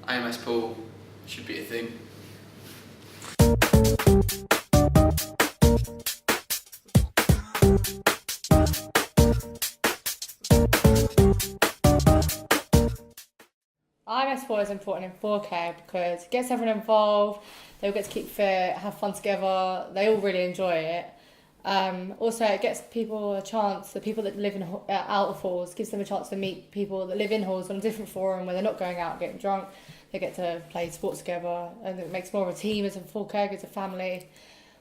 IMS pool should be a thing. IMS sport is important in Falk Egg because it gets everyone involved, they all get to keep fit, have fun together, they all really enjoy it. Also, it gets people a chance, the people that live in out of halls, gives them a chance to meet people that live in halls on a different forum where they're not going out getting drunk. They get to play sports together, and it makes more of a team as a Falk Egg, as a family.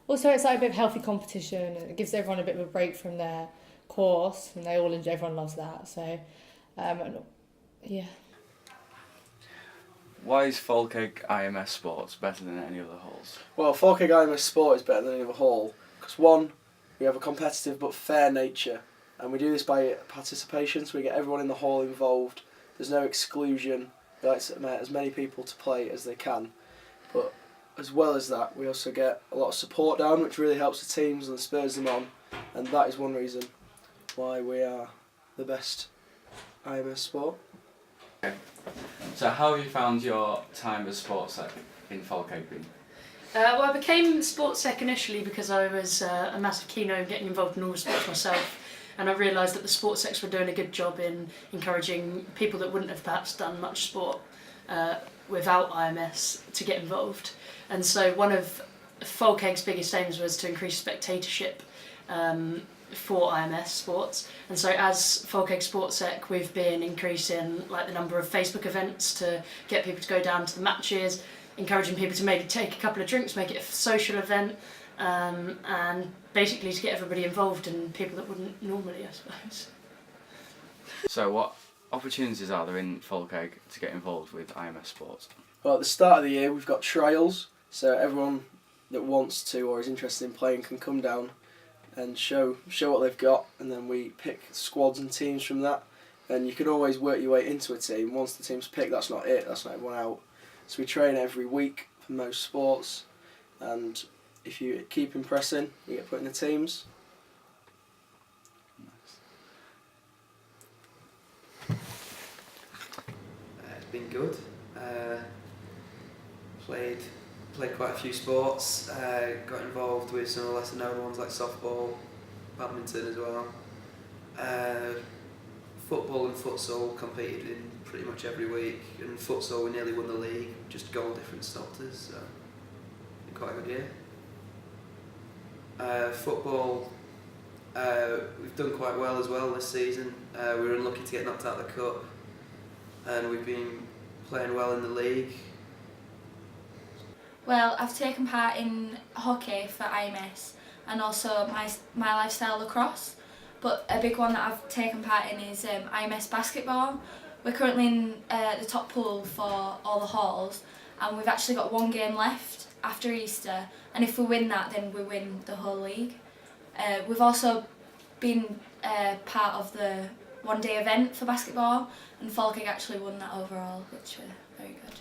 Also, it's like a bit of healthy competition, and it gives everyone a bit of a break from their course, and everyone loves that. So, yeah. Why is Falk Egg IMS Sports better than any other halls? Well, Falk Egg IMS Sport is better than any other hall because one, we have a competitive but fair nature, and we do this by participation, so we get everyone in the hall involved. There's no exclusion. We like to get as many people to play as they can, but as well as that, we also get a lot of support down, which really helps the teams and spurs them on, and that is one reason why we are the best IMS sport. Okay. So how have you found your time as sports sec in Falk Egg been? Well, I became sports sec initially because I was a massive keen on getting involved in all sports myself, and I realised that the sports secs were doing a good job in encouraging people that wouldn't have perhaps done much sport without IMS to get involved. And so one of Falk Egg's biggest aims was to increase spectatorship for IMS sports, and so as Falk Egg Sports Sec we've been increasing like the number of Facebook events to get people to go down to the matches, encouraging people to maybe take a couple of drinks, make it a social event, and basically to get everybody involved and people that wouldn't normally, I suppose. So what opportunities are there in Falk Egg to get involved with IMS sports? Well, at the start of the year we've got trials, so everyone that wants to or is interested in playing can come down and show what they've got, and then we pick squads and teams from that, and you can always work your way into a team. Once the team's picked, that's not it, that's not everyone out. So we train every week for most sports, and if you keep impressing, you get put in the teams. It's been good. Played quite a few sports, got involved with some of the lesser known ones like softball, badminton as well. Football and futsal competed in pretty much every week, and futsal we nearly won the league, just goal difference stopped us, so been quite a good year. Football, we've done quite well as well this season. We were unlucky to get knocked out of the cup, and we've been playing well in the league. Well, I've taken part in hockey for IMS and also my lifestyle lacrosse, but a big one that I've taken part in is IMS basketball. We're currently in the top pool for all the halls, and we've actually got one game left after Easter, and if we win that then we win the whole league. We've also been part of the one-day event for basketball, and Falk Egg actually won that overall, which were very good.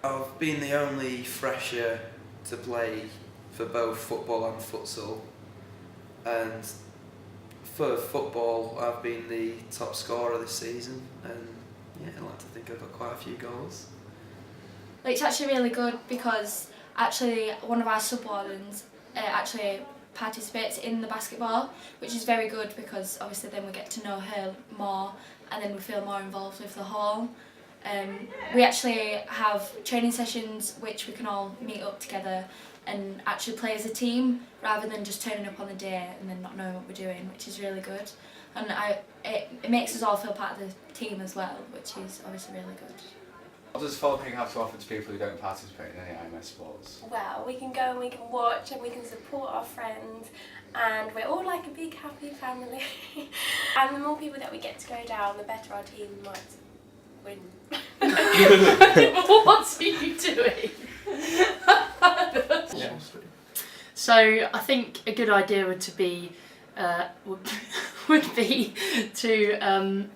I've been the only fresher to play for both football and futsal, and for football I've been the top scorer this season, and yeah, I like to think I've got quite a few goals. It's actually really good because actually one of our sub-wardens actually participates in the basketball, which is very good because obviously then we get to know her more and then we feel more involved with the hall. We actually have training sessions which we can all meet up together and actually play as a team rather than just turning up on the day and then not knowing what we're doing, which is really good. And it makes us all feel part of the team as well, which is obviously really good. What does Falk Egg have to offer to people who don't participate in any IMS sports? Well, we can go and we can watch and we can support our friends, and we're all like a big happy family. And the more people that we get to go down, the better our team might win. What are you doing? Yeah. So I think a good idea would be to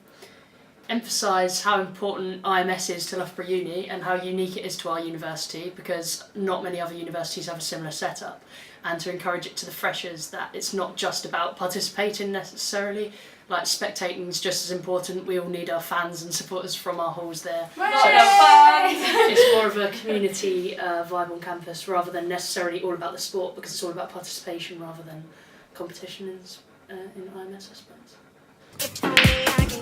emphasise how important IMS is to Loughborough Uni and how unique it is to our university, because not many other universities have a similar setup. and to encourage it to the freshers that it's not just about participating necessarily. Like, spectating is just as important. We all need our fans and supporters from our halls there. So it's more of a community vibe on campus rather than necessarily all about the sport, because it's all about participation rather than competition in IMS, I suppose.